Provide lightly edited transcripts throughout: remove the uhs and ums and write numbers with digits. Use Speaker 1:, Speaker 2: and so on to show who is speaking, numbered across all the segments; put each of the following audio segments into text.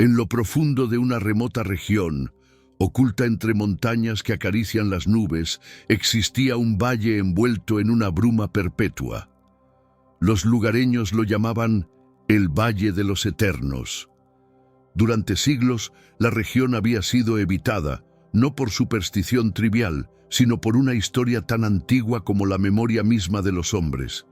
Speaker 1: En lo profundo de una remota región, oculta entre montañas que acarician las nubes, existía un valle envuelto en una bruma perpetua. Los lugareños lo llamaban el Valle de los Eternos. Durante siglos, la región había sido evitada, no por superstición trivial, sino por una historia tan antigua como la memoria misma de los hombres.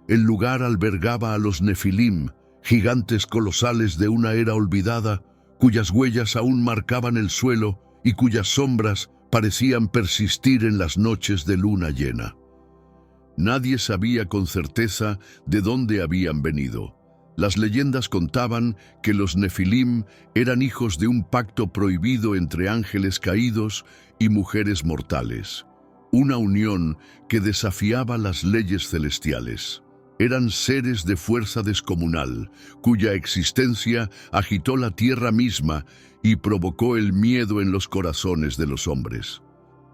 Speaker 1: El lugar albergaba a los Nefilim, gigantes colosales de una era olvidada, cuyas huellas aún marcaban el suelo y cuyas sombras parecían persistir en las noches de luna llena. Nadie sabía con certeza de dónde habían venido. Las leyendas contaban que los Nefilim eran hijos de un pacto prohibido entre ángeles caídos y mujeres mortales, una unión que desafiaba las leyes celestiales. Eran seres de fuerza descomunal, cuya existencia agitó la tierra misma y provocó el miedo en los corazones de los hombres.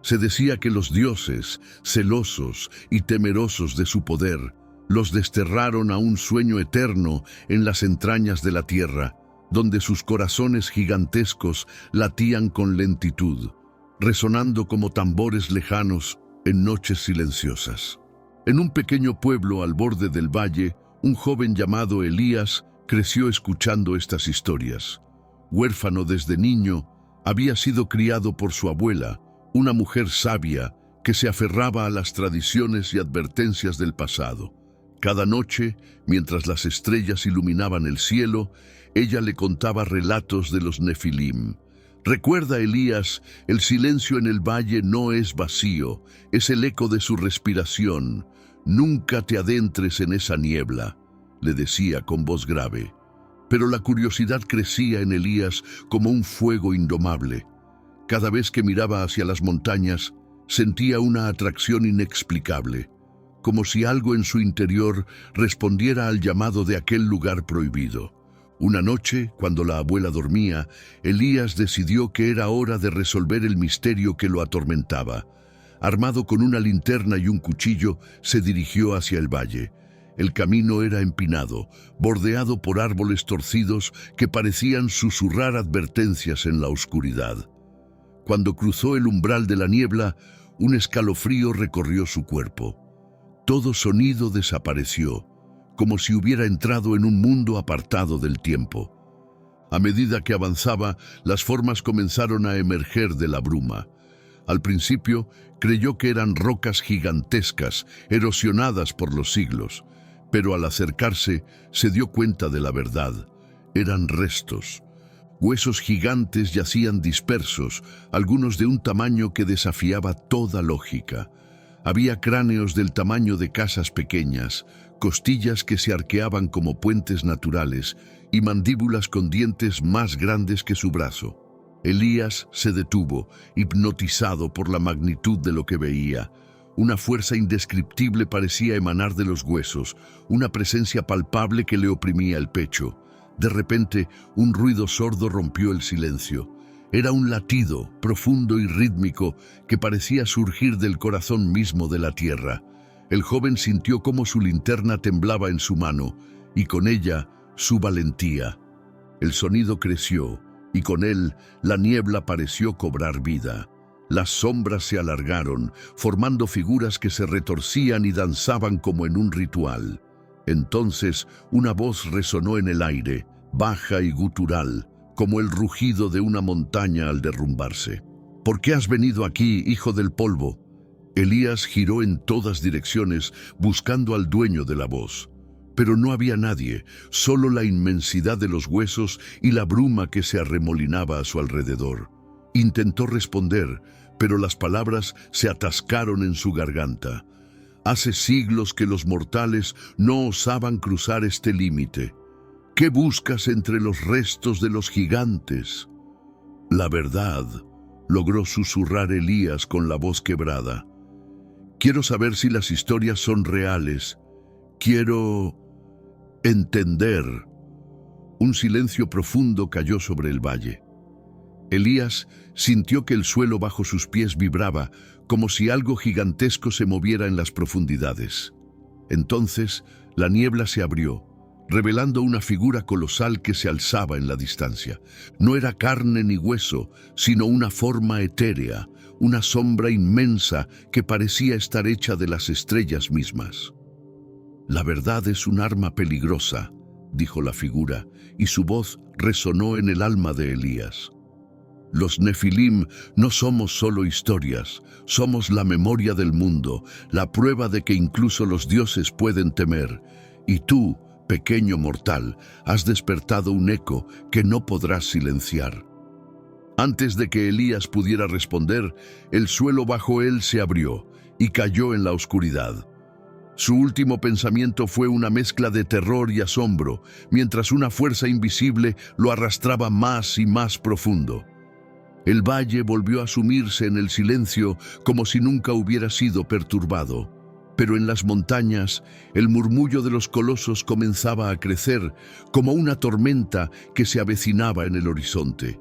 Speaker 1: Se decía que los dioses, celosos y temerosos de su poder, los desterraron a un sueño eterno en las entrañas de la tierra, donde sus corazones gigantescos latían con lentitud, resonando como tambores lejanos en noches silenciosas. En un pequeño pueblo al borde del valle, un joven llamado Elías creció escuchando estas historias. Huérfano desde niño, había sido criado por su abuela, una mujer sabia que se aferraba a las tradiciones y advertencias del pasado. Cada noche, mientras las estrellas iluminaban el cielo, ella le contaba relatos de los Nefilim. Recuerda, Elías, el silencio en el valle no es vacío, es el eco de su respiración. Nunca te adentres en esa niebla, le decía con voz grave. Pero la curiosidad crecía en Elías como un fuego indomable. Cada vez que miraba hacia las montañas, sentía una atracción inexplicable, como si algo en su interior respondiera al llamado de aquel lugar prohibido. Una noche, cuando la abuela dormía, Elías decidió que era hora de resolver el misterio que lo atormentaba. Armado con una linterna y un cuchillo, se dirigió hacia el valle. El camino era empinado, bordeado por árboles torcidos que parecían susurrar advertencias en la oscuridad. Cuando cruzó el umbral de la niebla, un escalofrío recorrió su cuerpo. Todo sonido desapareció, como si hubiera entrado en un mundo apartado del tiempo. A medida que avanzaba, las formas comenzaron a emerger de la bruma. Al principio, creyó que eran rocas gigantescas, erosionadas por los siglos, pero al acercarse, se dio cuenta de la verdad. Eran restos. Huesos gigantes yacían dispersos, algunos de un tamaño que desafiaba toda lógica. Había cráneos del tamaño de casas pequeñas, costillas que se arqueaban como puentes naturales y mandíbulas con dientes más grandes que su brazo. Elías se detuvo, hipnotizado por la magnitud de lo que veía. Una fuerza indescriptible parecía emanar de los huesos, una presencia palpable que le oprimía el pecho. De repente, un ruido sordo rompió el silencio. Era un latido, profundo y rítmico, que parecía surgir del corazón mismo de la tierra. El joven sintió cómo su linterna temblaba en su mano, y con ella, su valentía. El sonido creció, y con él, la niebla pareció cobrar vida. Las sombras se alargaron, formando figuras que se retorcían y danzaban como en un ritual. Entonces, una voz resonó en el aire, baja y gutural, como el rugido de una montaña al derrumbarse. ¿Por qué has venido aquí, hijo del polvo? Elías giró en todas direcciones, buscando al dueño de la voz. Pero no había nadie, solo la inmensidad de los huesos y la bruma que se arremolinaba a su alrededor. Intentó responder, pero las palabras se atascaron en su garganta. Hace siglos que los mortales no osaban cruzar este límite. ¿Qué buscas entre los restos de los gigantes? La verdad, logró susurrar Elías con la voz quebrada. Quiero saber si las historias son reales. Quiero entender. Un silencio profundo cayó sobre el valle. Elías sintió que el suelo bajo sus pies vibraba, como si algo gigantesco se moviera en las profundidades. Entonces, la niebla se abrió, revelando una figura colosal que se alzaba en la distancia. No era carne ni hueso, sino una forma etérea, una sombra inmensa que parecía estar hecha de las estrellas mismas. «La verdad es un arma peligrosa», dijo la figura, y su voz resonó en el alma de Elías. «Los Nefilim no somos solo historias, somos la memoria del mundo, la prueba de que incluso los dioses pueden temer. Y tú, pequeño mortal, has despertado un eco que no podrás silenciar». Antes de que Elías pudiera responder, el suelo bajo él se abrió y cayó en la oscuridad. Su último pensamiento fue una mezcla de terror y asombro, mientras una fuerza invisible lo arrastraba más y más profundo. El valle volvió a sumirse en el silencio como si nunca hubiera sido perturbado. Pero en las montañas, el murmullo de los colosos comenzaba a crecer, como una tormenta que se avecinaba en el horizonte.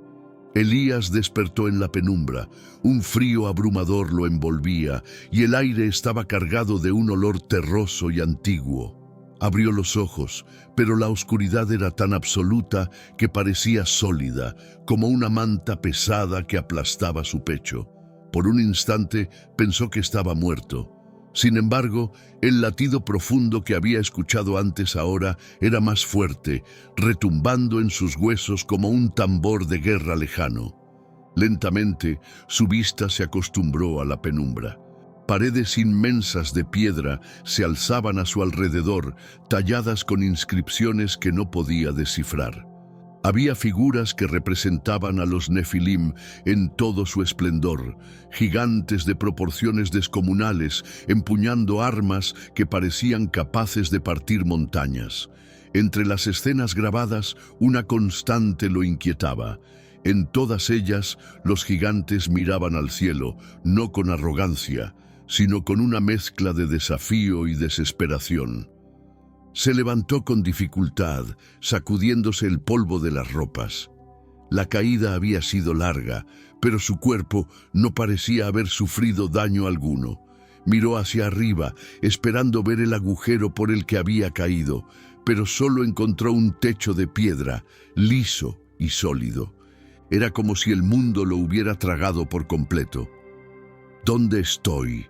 Speaker 1: Elías despertó en la penumbra, un frío abrumador lo envolvía y el aire estaba cargado de un olor terroso y antiguo. Abrió los ojos, pero la oscuridad era tan absoluta que parecía sólida, como una manta pesada que aplastaba su pecho. Por un instante pensó que estaba muerto. Sin embargo, el latido profundo que había escuchado antes ahora era más fuerte, retumbando en sus huesos como un tambor de guerra lejano. Lentamente, su vista se acostumbró a la penumbra. Paredes inmensas de piedra se alzaban a su alrededor, talladas con inscripciones que no podía descifrar. Había figuras que representaban a los Nefilim en todo su esplendor, gigantes de proporciones descomunales, empuñando armas que parecían capaces de partir montañas. Entre las escenas grabadas, una constante lo inquietaba. En todas ellas, los gigantes miraban al cielo, no con arrogancia, sino con una mezcla de desafío y desesperación. Se levantó con dificultad, sacudiéndose el polvo de las ropas. La caída había sido larga, pero su cuerpo no parecía haber sufrido daño alguno. Miró hacia arriba, esperando ver el agujero por el que había caído, pero solo encontró un techo de piedra, liso y sólido. Era como si el mundo lo hubiera tragado por completo. «¿Dónde estoy?»,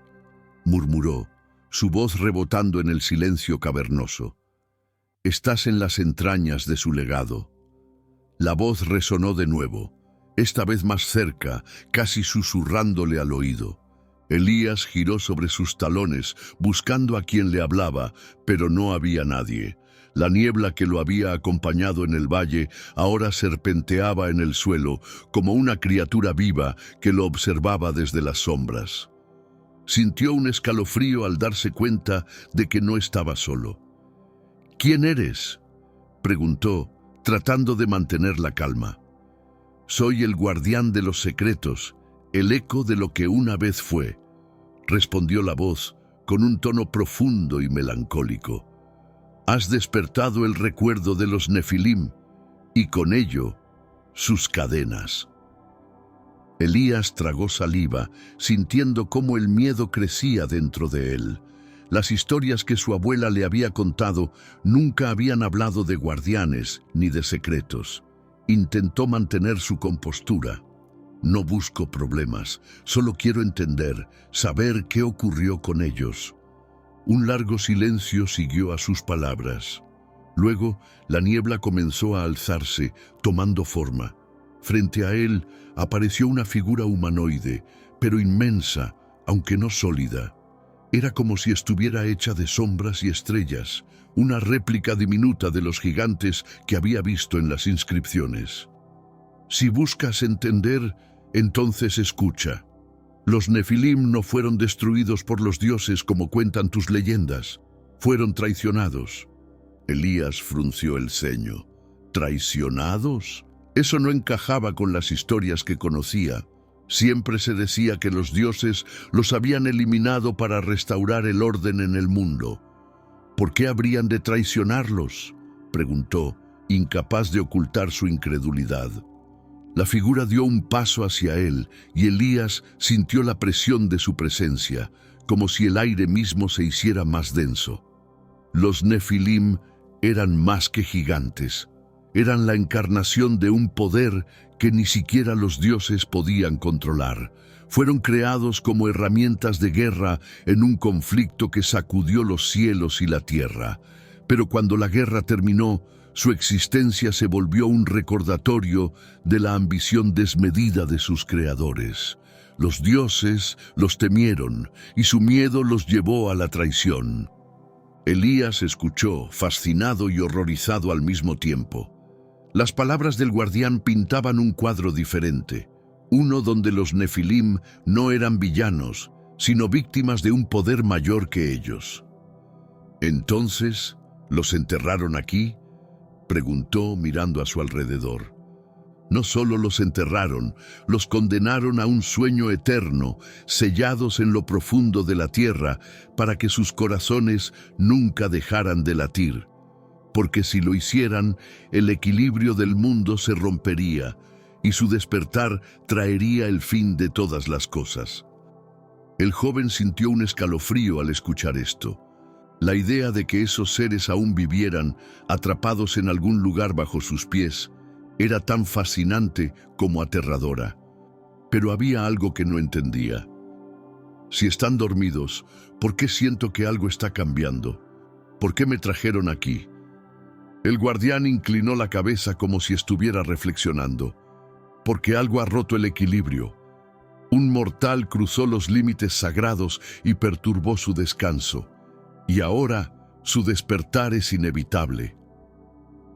Speaker 1: murmuró, su voz rebotando en el silencio cavernoso. «Estás en las entrañas de su legado». La voz resonó de nuevo, esta vez más cerca, casi susurrándole al oído. Elías giró sobre sus talones, buscando a quien le hablaba, pero no había nadie. La niebla que lo había acompañado en el valle ahora serpenteaba en el suelo, como una criatura viva que lo observaba desde las sombras. Sintió un escalofrío al darse cuenta de que no estaba solo. «¿Quién eres?», preguntó, tratando de mantener la calma. «Soy el guardián de los secretos, el eco de lo que una vez fue», respondió la voz, con un tono profundo y melancólico. «Has despertado el recuerdo de los Nefilim, y con ello, sus cadenas». Elías tragó saliva, sintiendo cómo el miedo crecía dentro de él. Las historias que su abuela le había contado nunca habían hablado de guardianes ni de secretos. Intentó mantener su compostura. «No busco problemas, solo quiero entender, saber qué ocurrió con ellos». Un largo silencio siguió a sus palabras. Luego, la niebla comenzó a alzarse, tomando forma. Frente a él apareció una figura humanoide, pero inmensa, aunque no sólida. Era como si estuviera hecha de sombras y estrellas, una réplica diminuta de los gigantes que había visto en las inscripciones. «Si buscas entender, entonces escucha. Los Nefilim no fueron destruidos por los dioses como cuentan tus leyendas. Fueron traicionados». Elías frunció el ceño. ¿Traicionados? Eso no encajaba con las historias que conocía. Siempre se decía que los dioses los habían eliminado para restaurar el orden en el mundo. ¿Por qué habrían de traicionarlos?, preguntó, incapaz de ocultar su incredulidad. La figura dio un paso hacia él y Elías sintió la presión de su presencia, como si el aire mismo se hiciera más denso. «Los Nefilim eran más que gigantes. Eran la encarnación de un poder que ni siquiera los dioses podían controlar. Fueron creados como herramientas de guerra en un conflicto que sacudió los cielos y la tierra. Pero cuando la guerra terminó, su existencia se volvió un recordatorio de la ambición desmedida de sus creadores. Los dioses los temieron y su miedo los llevó a la traición. Elías escuchó, fascinado y horrorizado al mismo tiempo. Las palabras del guardián pintaban un cuadro diferente, uno donde los Nefilim no eran villanos, sino víctimas de un poder mayor que ellos. «¿Entonces, los enterraron aquí?», preguntó mirando a su alrededor. No solo los enterraron, los condenaron a un sueño eterno, sellados en lo profundo de la tierra, para que sus corazones nunca dejaran de latir. Porque si lo hicieran, el equilibrio del mundo se rompería, y su despertar traería el fin de todas las cosas. El joven sintió un escalofrío al escuchar esto. La idea de que esos seres aún vivieran, atrapados en algún lugar bajo sus pies, era tan fascinante como aterradora. Pero había algo que no entendía. Si están dormidos, ¿por qué siento que algo está cambiando? ¿Por qué me trajeron aquí? El guardián inclinó la cabeza como si estuviera reflexionando. Porque algo ha roto el equilibrio. Un mortal cruzó los límites sagrados y perturbó su descanso. Y ahora su despertar es inevitable.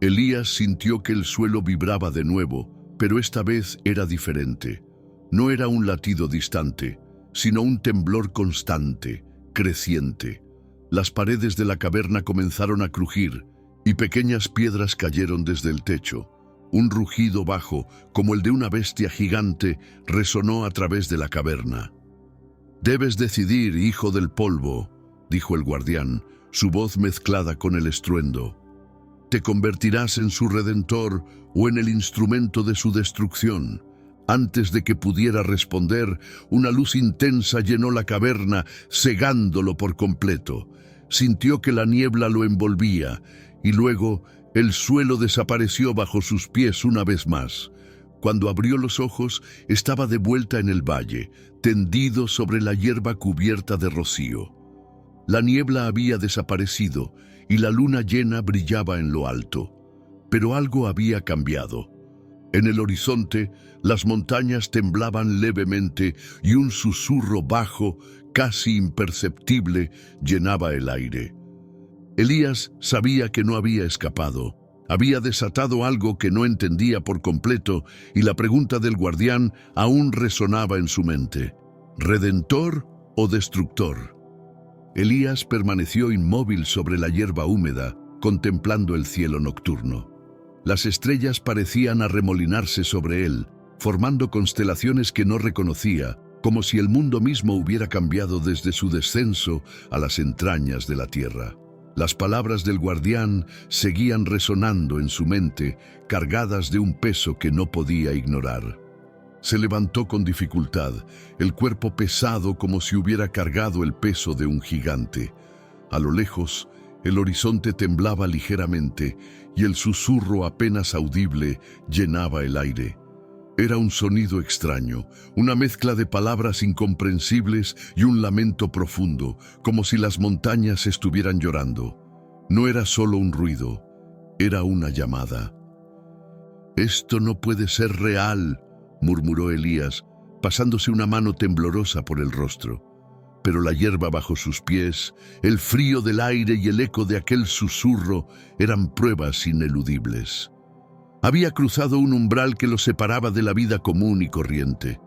Speaker 1: Elías sintió que el suelo vibraba de nuevo, pero esta vez era diferente. No era un latido distante, sino un temblor constante, creciente. Las paredes de la caverna comenzaron a crujir y pequeñas piedras cayeron desde el techo. Un rugido bajo, como el de una bestia gigante, resonó a través de la caverna. «Debes decidir, hijo del polvo», dijo el guardián, su voz mezclada con el estruendo. «¿Te convertirás en su redentor o en el instrumento de su destrucción?» Antes de que pudiera responder, una luz intensa llenó la caverna, cegándolo por completo. Sintió que la niebla lo envolvía, y luego el suelo desapareció bajo sus pies una vez más. Cuando abrió los ojos, estaba de vuelta en el valle, tendido sobre la hierba cubierta de rocío. La niebla había desaparecido y la luna llena brillaba en lo alto. Pero algo había cambiado. En el horizonte, las montañas temblaban levemente y un susurro bajo, casi imperceptible, llenaba el aire. Elías sabía que no había escapado. Había desatado algo que no entendía por completo y la pregunta del guardián aún resonaba en su mente. ¿Redentor o destructor? Elías permaneció inmóvil sobre la hierba húmeda, contemplando el cielo nocturno. Las estrellas parecían arremolinarse sobre él, formando constelaciones que no reconocía, como si el mundo mismo hubiera cambiado desde su descenso a las entrañas de la tierra. Las palabras del guardián seguían resonando en su mente, cargadas de un peso que no podía ignorar. Se levantó con dificultad, el cuerpo pesado como si hubiera cargado el peso de un gigante. A lo lejos, el horizonte temblaba ligeramente y el susurro apenas audible llenaba el aire. Era un sonido extraño, una mezcla de palabras incomprensibles y un lamento profundo, como si las montañas estuvieran llorando. No era solo un ruido, era una llamada. «Esto no puede ser real», murmuró Elías, pasándose una mano temblorosa por el rostro. Pero la hierba bajo sus pies, el frío del aire y el eco de aquel susurro eran pruebas ineludibles. Había cruzado un umbral que lo separaba de la vida común y corriente.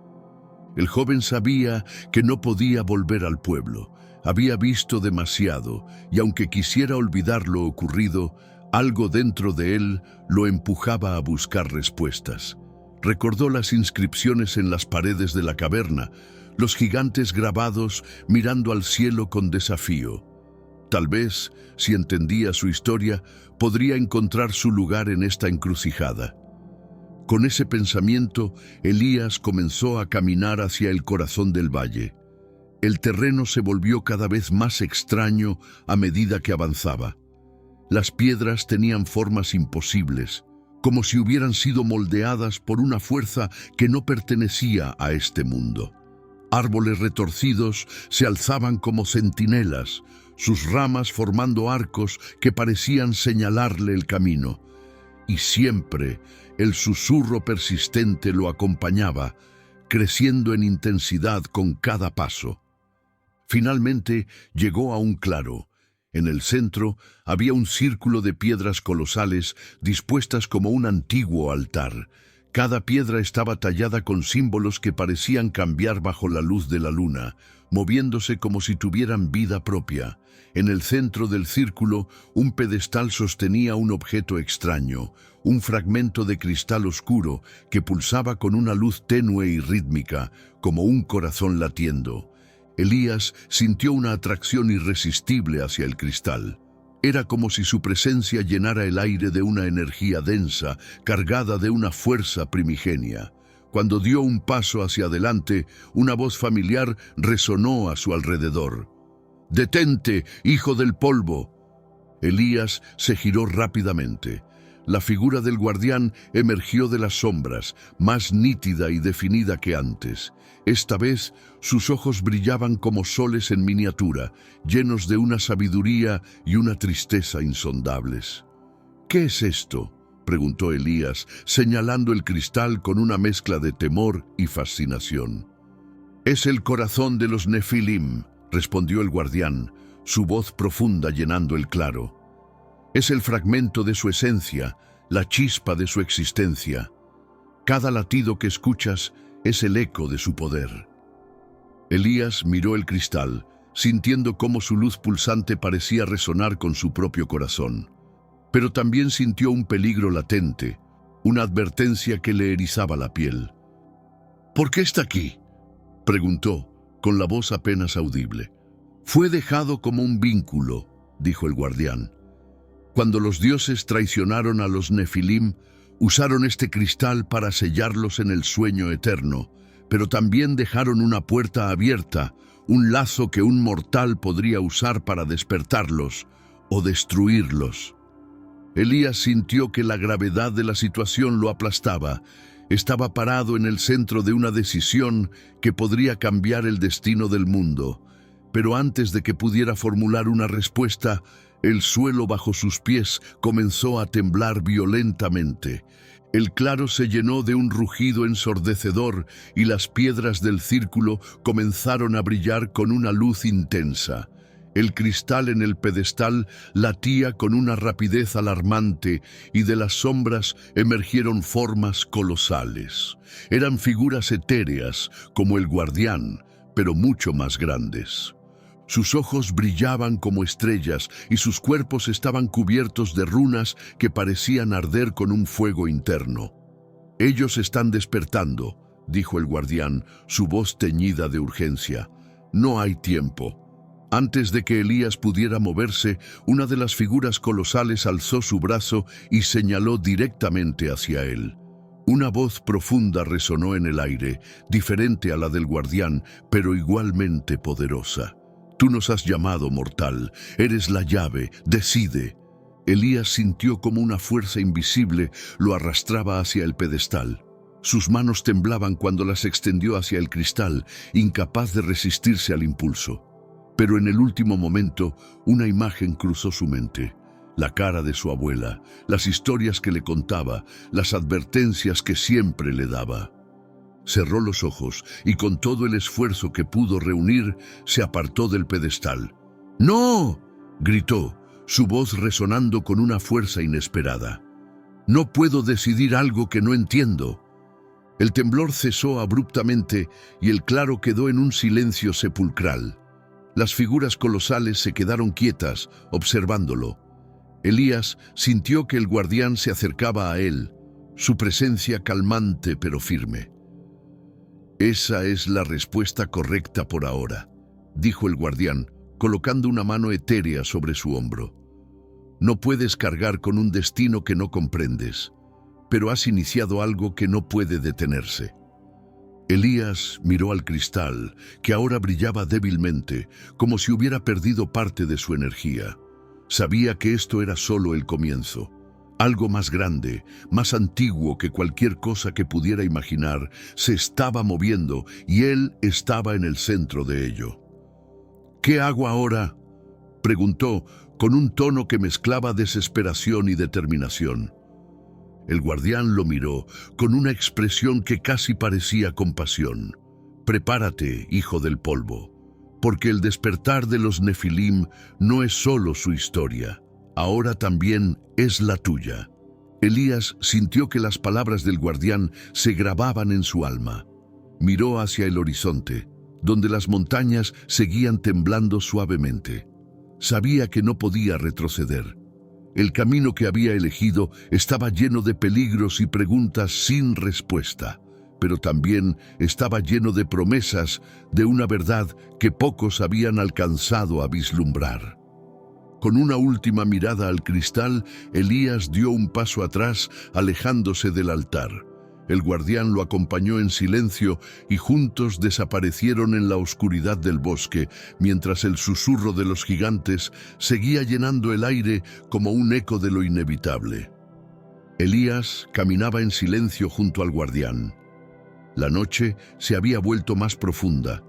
Speaker 1: El joven sabía que no podía volver al pueblo. Había visto demasiado, y aunque quisiera olvidar lo ocurrido, algo dentro de él lo empujaba a buscar respuestas. Recordó las inscripciones en las paredes de la caverna, los gigantes grabados mirando al cielo con desafío. Tal vez, si entendía su historia, podría encontrar su lugar en esta encrucijada. Con ese pensamiento, Elías comenzó a caminar hacia el corazón del valle. El terreno se volvió cada vez más extraño a medida que avanzaba. Las piedras tenían formas imposibles, como si hubieran sido moldeadas por una fuerza que no pertenecía a este mundo. Árboles retorcidos se alzaban como centinelas, sus ramas formando arcos que parecían señalarle el camino. Y siempre el susurro persistente lo acompañaba, creciendo en intensidad con cada paso. Finalmente llegó a un claro. En el centro había un círculo de piedras colosales dispuestas como un antiguo altar. Cada piedra estaba tallada con símbolos que parecían cambiar bajo la luz de la luna, moviéndose como si tuvieran vida propia. En el centro del círculo, un pedestal sostenía un objeto extraño, un fragmento de cristal oscuro que pulsaba con una luz tenue y rítmica, como un corazón latiendo. Elías sintió una atracción irresistible hacia el cristal. Era como si su presencia llenara el aire de una energía densa, cargada de una fuerza primigenia. Cuando dio un paso hacia adelante, una voz familiar resonó a su alrededor. «¡Detente, hijo del polvo!». Elías se giró rápidamente. La figura del guardián emergió de las sombras, más nítida y definida que antes. Esta vez, sus ojos brillaban como soles en miniatura, llenos de una sabiduría y una tristeza insondables. «¿Qué es esto?», preguntó Elías, señalando el cristal con una mezcla de temor y fascinación. «Es el corazón de los Nefilim», respondió el guardián, su voz profunda llenando el claro. «Es el fragmento de su esencia, la chispa de su existencia. Cada latido que escuchas es el eco de su poder». Elías miró el cristal, sintiendo cómo su luz pulsante parecía resonar con su propio corazón. Pero también sintió un peligro latente, una advertencia que le erizaba la piel. «¿Por qué está aquí?», preguntó, con la voz apenas audible. «Fue dejado como un vínculo», dijo el guardián. «Cuando los dioses traicionaron a los Nefilim, usaron este cristal para sellarlos en el sueño eterno, pero también dejaron una puerta abierta, un lazo que un mortal podría usar para despertarlos o destruirlos». Elías sintió que la gravedad de la situación lo aplastaba. Estaba parado en el centro de una decisión que podría cambiar el destino del mundo. Pero antes de que pudiera formular una respuesta, el suelo bajo sus pies comenzó a temblar violentamente. El claro se llenó de un rugido ensordecedor y las piedras del círculo comenzaron a brillar con una luz intensa. El cristal en el pedestal latía con una rapidez alarmante y de las sombras emergieron formas colosales. Eran figuras etéreas, como el guardián, pero mucho más grandes. Sus ojos brillaban como estrellas y sus cuerpos estaban cubiertos de runas que parecían arder con un fuego interno. «Ellos están despertando», dijo el guardián, su voz teñida de urgencia. «No hay tiempo». Antes de que Elías pudiera moverse, una de las figuras colosales alzó su brazo y señaló directamente hacia él. Una voz profunda resonó en el aire, diferente a la del guardián, pero igualmente poderosa. «Tú nos has llamado, mortal. Eres la llave. Decide». Elías sintió como una fuerza invisible lo arrastraba hacia el pedestal. Sus manos temblaban cuando las extendió hacia el cristal, incapaz de resistirse al impulso. Pero en el último momento, una imagen cruzó su mente. La cara de su abuela, las historias que le contaba, las advertencias que siempre le daba. Cerró los ojos y con todo el esfuerzo que pudo reunir, se apartó del pedestal. «¡No!», gritó, su voz resonando con una fuerza inesperada. «No puedo decidir algo que no entiendo». El temblor cesó abruptamente y el claro quedó en un silencio sepulcral. Las figuras colosales se quedaron quietas, observándolo. Elías sintió que el guardián se acercaba a él, su presencia calmante pero firme. «Esa es la respuesta correcta por ahora», dijo el guardián, colocando una mano etérea sobre su hombro. «No puedes cargar con un destino que no comprendes, pero has iniciado algo que no puede detenerse». Elías miró al cristal, que ahora brillaba débilmente, como si hubiera perdido parte de su energía. Sabía que esto era solo el comienzo. Algo más grande, más antiguo que cualquier cosa que pudiera imaginar, se estaba moviendo y él estaba en el centro de ello. ¿Qué hago ahora?, preguntó con un tono que mezclaba desesperación y determinación. El guardián lo miró con una expresión que casi parecía compasión. Prepárate, hijo del polvo, porque el despertar de los Nefilim no es solo su historia, ahora también es la tuya. Elías sintió que las palabras del guardián se grababan en su alma. Miró hacia el horizonte, donde las montañas seguían temblando suavemente. Sabía que no podía retroceder. El camino que había elegido estaba lleno de peligros y preguntas sin respuesta, pero también estaba lleno de promesas de una verdad que pocos habían alcanzado a vislumbrar. Con una última mirada al cristal, Elías dio un paso atrás, alejándose del altar. El guardián lo acompañó en silencio y juntos desaparecieron en la oscuridad del bosque, mientras el susurro de los gigantes seguía llenando el aire como un eco de lo inevitable. Elías caminaba en silencio junto al guardián. La noche se había vuelto más profunda,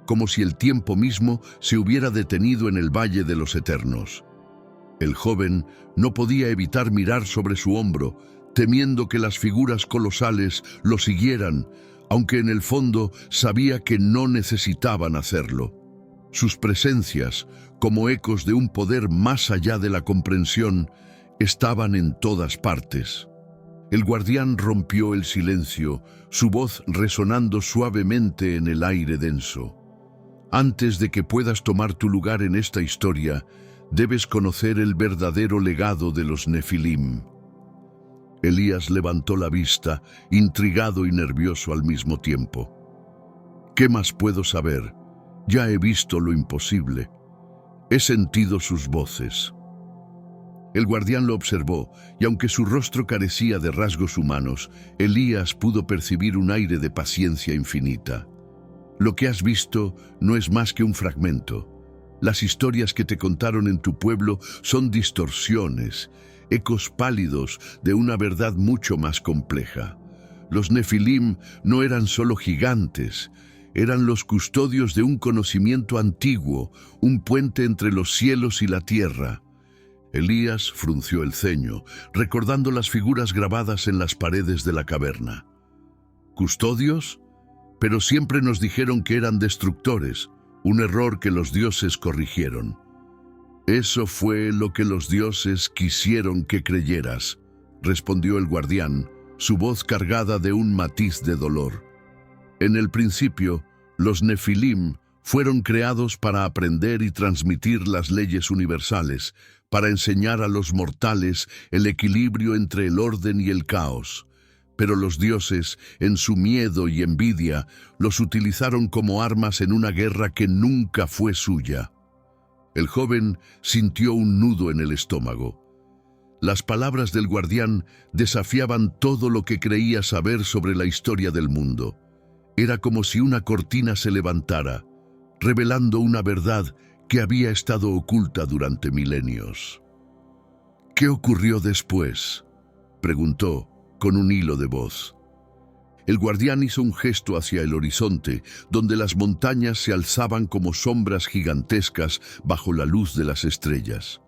Speaker 1: como si el tiempo mismo se hubiera detenido en el Valle de los Eternos. El joven no podía evitar mirar sobre su hombro, temiendo que las figuras colosales lo siguieran, aunque en el fondo sabía que no necesitaban hacerlo. Sus presencias, como ecos de un poder más allá de la comprensión, estaban en todas partes. El guardián rompió el silencio, su voz resonando suavemente en el aire denso. Antes de que puedas tomar tu lugar en esta historia, debes conocer el verdadero legado de los Nefilim. Elías levantó la vista, intrigado y nervioso al mismo tiempo. ¿Qué más puedo saber? Ya he visto lo imposible. He sentido sus voces. El guardián lo observó, y aunque su rostro carecía de rasgos humanos, Elías pudo percibir un aire de paciencia infinita. Lo que has visto no es más que un fragmento. Las historias que te contaron en tu pueblo son distorsiones, ecos pálidos de una verdad mucho más compleja. Los Nefilim no eran solo gigantes, eran los custodios de un conocimiento antiguo, un puente entre los cielos y la tierra. Elías frunció el ceño, recordando las figuras grabadas en las paredes de la caverna. ¿Custodios? Pero siempre nos dijeron que eran destructores, un error que los dioses corrigieron. Eso fue lo que los dioses quisieron que creyeras, respondió el guardián, su voz cargada de un matiz de dolor. En el principio, los Nefilim fueron creados para aprender y transmitir las leyes universales, para enseñar a los mortales el equilibrio entre el orden y el caos. Pero los dioses, en su miedo y envidia, los utilizaron como armas en una guerra que nunca fue suya. El joven sintió un nudo en el estómago. Las palabras del guardián desafiaban todo lo que creía saber sobre la historia del mundo. Era como si una cortina se levantara, revelando una verdad que había estado oculta durante milenios. ¿Qué ocurrió después?, preguntó, con un hilo de voz. El guardián hizo un gesto hacia el horizonte, donde las montañas se alzaban como sombras gigantescas bajo la luz de las estrellas.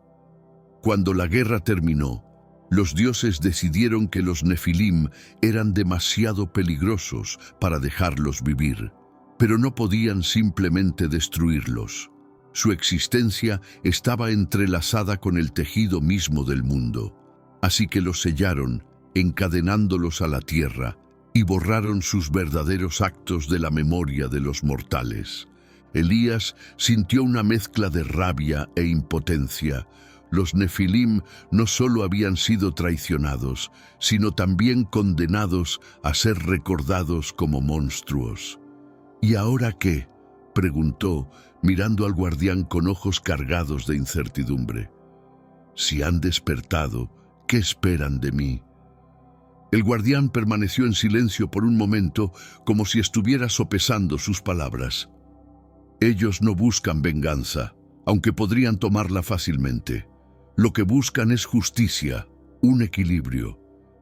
Speaker 1: Cuando la guerra terminó, los dioses decidieron que los Nefilim eran demasiado peligrosos para dejarlos vivir, pero no podían simplemente destruirlos. Su existencia estaba entrelazada con el tejido mismo del mundo, así que los sellaron, encadenándolos a la tierra, y borraron sus verdaderos actos de la memoria de los mortales. Elías sintió una mezcla de rabia e impotencia. Los Nefilim no solo habían sido traicionados, sino también condenados a ser recordados como monstruos. ¿Y ahora qué?, preguntó, mirando al guardián con ojos cargados de incertidumbre. Si han despertado, ¿qué esperan de mí? El guardián permaneció en silencio por un momento, como si estuviera sopesando sus palabras. Ellos no buscan venganza, aunque podrían tomarla fácilmente. Lo que buscan es justicia, un equilibrio.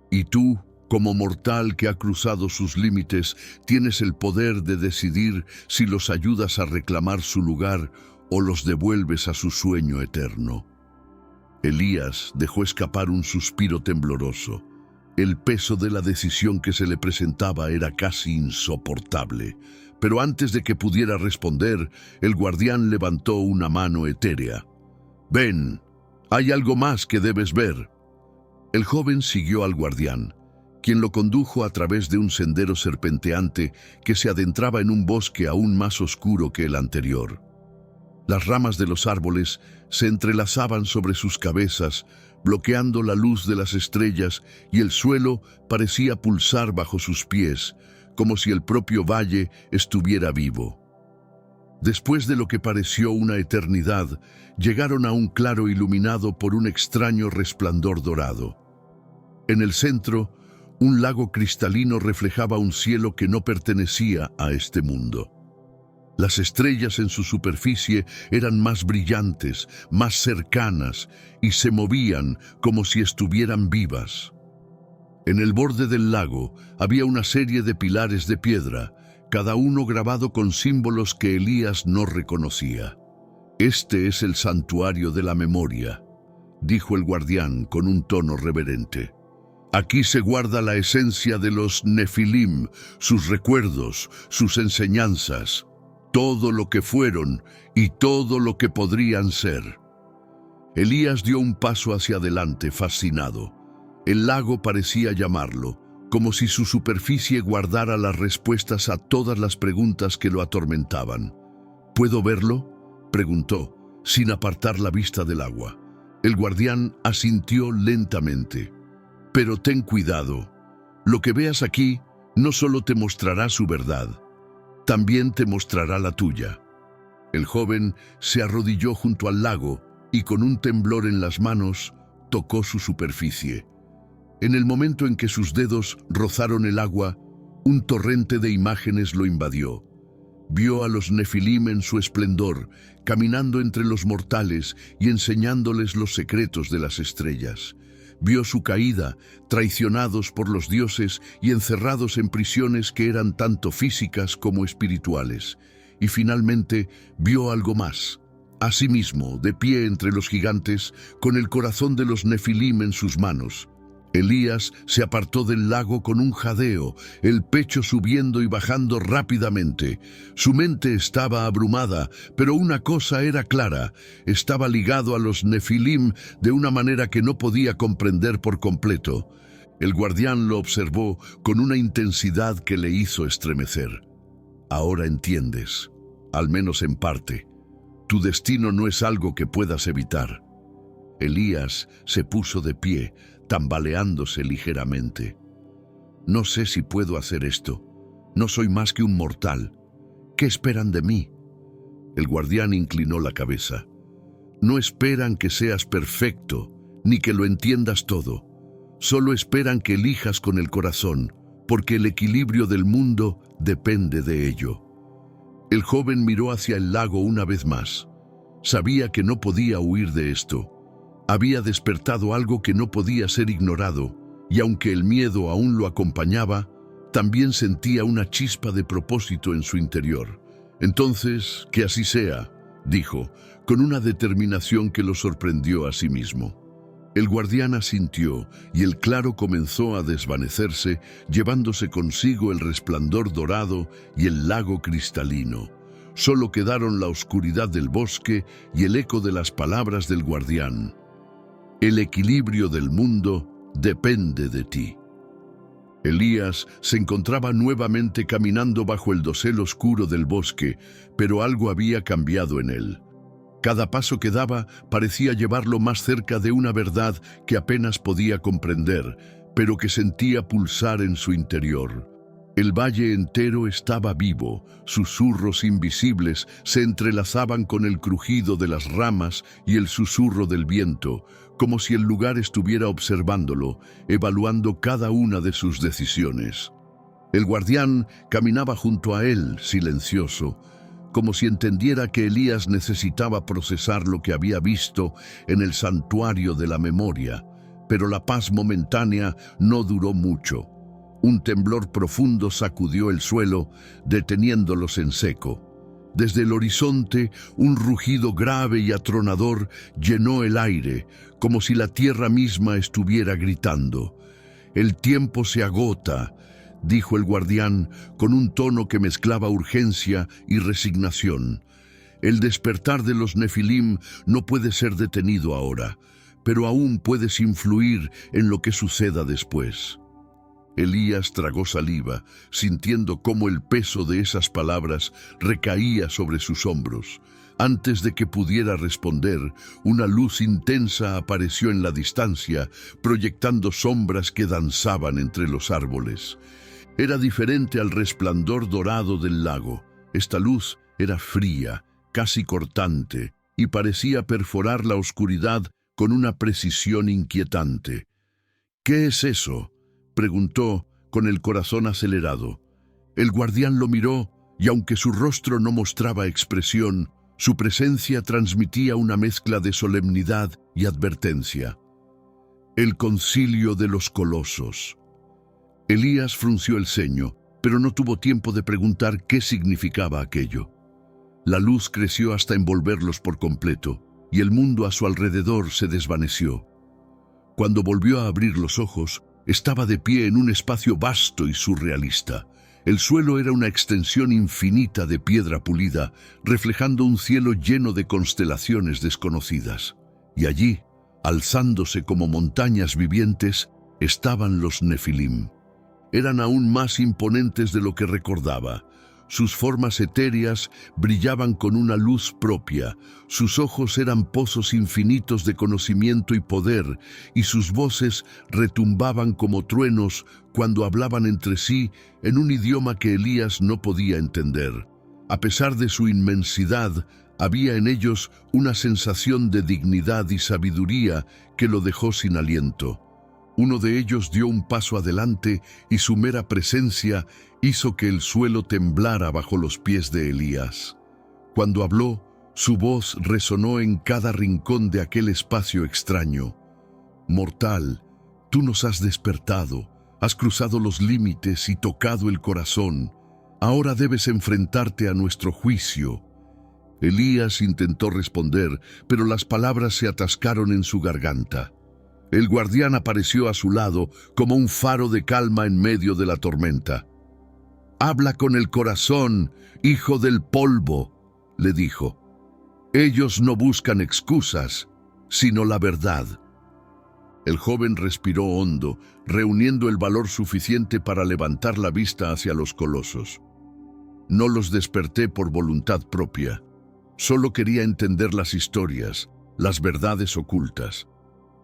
Speaker 1: Y tú, como mortal que ha cruzado sus límites, tienes el poder de decidir si los ayudas a reclamar su lugar o los devuelves a su sueño eterno. Elías dejó escapar un suspiro tembloroso. El peso de la decisión que se le presentaba era casi insoportable. Pero antes de que pudiera responder, el guardián levantó una mano etérea. «Ven, hay algo más que debes ver». El joven siguió al guardián, quien lo condujo a través de un sendero serpenteante que se adentraba en un bosque aún más oscuro que el anterior. Las ramas de los árboles se entrelazaban sobre sus cabezas, bloqueando la luz de las estrellas, y el suelo parecía pulsar bajo sus pies, como si el propio valle estuviera vivo. Después de lo que pareció una eternidad, llegaron a un claro iluminado por un extraño resplandor dorado. En el centro, un lago cristalino reflejaba un cielo que no pertenecía a este mundo. Las estrellas en su superficie eran más brillantes, más cercanas, y se movían como si estuvieran vivas. En el borde del lago había una serie de pilares de piedra, cada uno grabado con símbolos que Elías no reconocía. «Este es el santuario de la memoria», dijo el guardián con un tono reverente. «Aquí se guarda la esencia de los Nefilim, sus recuerdos, sus enseñanzas, todo lo que fueron y todo lo que podrían ser». Elías dio un paso hacia adelante, fascinado. El lago parecía llamarlo, como si su superficie guardara las respuestas a todas las preguntas que lo atormentaban. «¿Puedo verlo?», preguntó, sin apartar la vista del agua. El guardián asintió lentamente. «Pero ten cuidado. Lo que veas aquí no solo te mostrará su verdad, también te mostrará la tuya». El joven se arrodilló junto al lago y con un temblor en las manos tocó su superficie. En el momento en que sus dedos rozaron el agua, un torrente de imágenes lo invadió. Vio a los Nefilim en su esplendor, caminando entre los mortales y enseñándoles los secretos de las estrellas. Vio su caída, traicionados por los dioses y encerrados en prisiones que eran tanto físicas como espirituales. Y finalmente vio algo más. A sí mismo, de pie entre los gigantes, con el corazón de los Nefilim en sus manos. Elías se apartó del lago con un jadeo, el pecho subiendo y bajando rápidamente. Su mente estaba abrumada, pero una cosa era clara: estaba ligado a los Nefilim de una manera que no podía comprender por completo. El guardián lo observó con una intensidad que le hizo estremecer. «Ahora entiendes, al menos en parte. Tu destino no es algo que puedas evitar». Elías se puso de pie, tambaleándose ligeramente. «No sé si puedo hacer esto. No soy más que un mortal. ¿Qué esperan de mí?». El guardián inclinó la cabeza. «No esperan que seas perfecto, ni que lo entiendas todo. Solo esperan que elijas con el corazón, porque el equilibrio del mundo depende de ello». El joven miró hacia el lago una vez más. Sabía que no podía huir de esto. Había despertado algo que no podía ser ignorado, y aunque el miedo aún lo acompañaba, también sentía una chispa de propósito en su interior. «Entonces, que así sea», dijo, con una determinación que lo sorprendió a sí mismo. El guardián asintió, y el claro comenzó a desvanecerse, llevándose consigo el resplandor dorado y el lago cristalino. Solo quedaron la oscuridad del bosque y el eco de las palabras del guardián. «El equilibrio del mundo depende de ti». Elías se encontraba nuevamente caminando bajo el dosel oscuro del bosque, pero algo había cambiado en él. Cada paso que daba parecía llevarlo más cerca de una verdad que apenas podía comprender, pero que sentía pulsar en su interior. El valle entero estaba vivo, susurros invisibles se entrelazaban con el crujido de las ramas y el susurro del viento, como si el lugar estuviera observándolo, evaluando cada una de sus decisiones. El guardián caminaba junto a él, silencioso, como si entendiera que Elías necesitaba procesar lo que había visto en el santuario de la memoria. Pero la paz momentánea no duró mucho. Un temblor profundo sacudió el suelo, deteniéndolos en seco. Desde el horizonte, un rugido grave y atronador llenó el aire, como si la tierra misma estuviera gritando. «El tiempo se agota», dijo el guardián con un tono que mezclaba urgencia y resignación. «El despertar de los Nefilim no puede ser detenido ahora, pero aún puedes influir en lo que suceda después». Elías tragó saliva, sintiendo cómo el peso de esas palabras recaía sobre sus hombros. Antes de que pudiera responder, una luz intensa apareció en la distancia, proyectando sombras que danzaban entre los árboles. Era diferente al resplandor dorado del lago. Esta luz era fría, casi cortante, y parecía perforar la oscuridad con una precisión inquietante. «¿Qué es eso?», preguntó con el corazón acelerado. El guardián lo miró y aunque su rostro no mostraba expresión, su presencia transmitía una mezcla de solemnidad y advertencia. «El concilio de los colosos». Elías frunció el ceño, pero no tuvo tiempo de preguntar qué significaba aquello. La luz creció hasta envolverlos por completo, y el mundo a su alrededor se desvaneció. Cuando volvió a abrir los ojos, estaba de pie en un espacio vasto y surrealista. El suelo era una extensión infinita de piedra pulida, reflejando un cielo lleno de constelaciones desconocidas. Y allí, alzándose como montañas vivientes, estaban los Nefilim. Eran aún más imponentes de lo que recordaba. Sus formas etéreas brillaban con una luz propia, sus ojos eran pozos infinitos de conocimiento y poder, y sus voces retumbaban como truenos cuando hablaban entre sí en un idioma que Elías no podía entender. A pesar de su inmensidad, había en ellos una sensación de dignidad y sabiduría que lo dejó sin aliento. Uno de ellos dio un paso adelante y su mera presencia hizo que el suelo temblara bajo los pies de Elías. Cuando habló, su voz resonó en cada rincón de aquel espacio extraño. «Mortal, tú nos has despertado, has cruzado los límites y tocado el corazón. Ahora debes enfrentarte a nuestro juicio». Elías intentó responder, pero las palabras se atascaron en su garganta. El guardián apareció a su lado como un faro de calma en medio de la tormenta. «Habla con el corazón, hijo del polvo», le dijo. «Ellos no buscan excusas, sino la verdad». El joven respiró hondo, reuniendo el valor suficiente para levantar la vista hacia los colosos. «No los desperté por voluntad propia. Solo quería entender las historias, las verdades ocultas.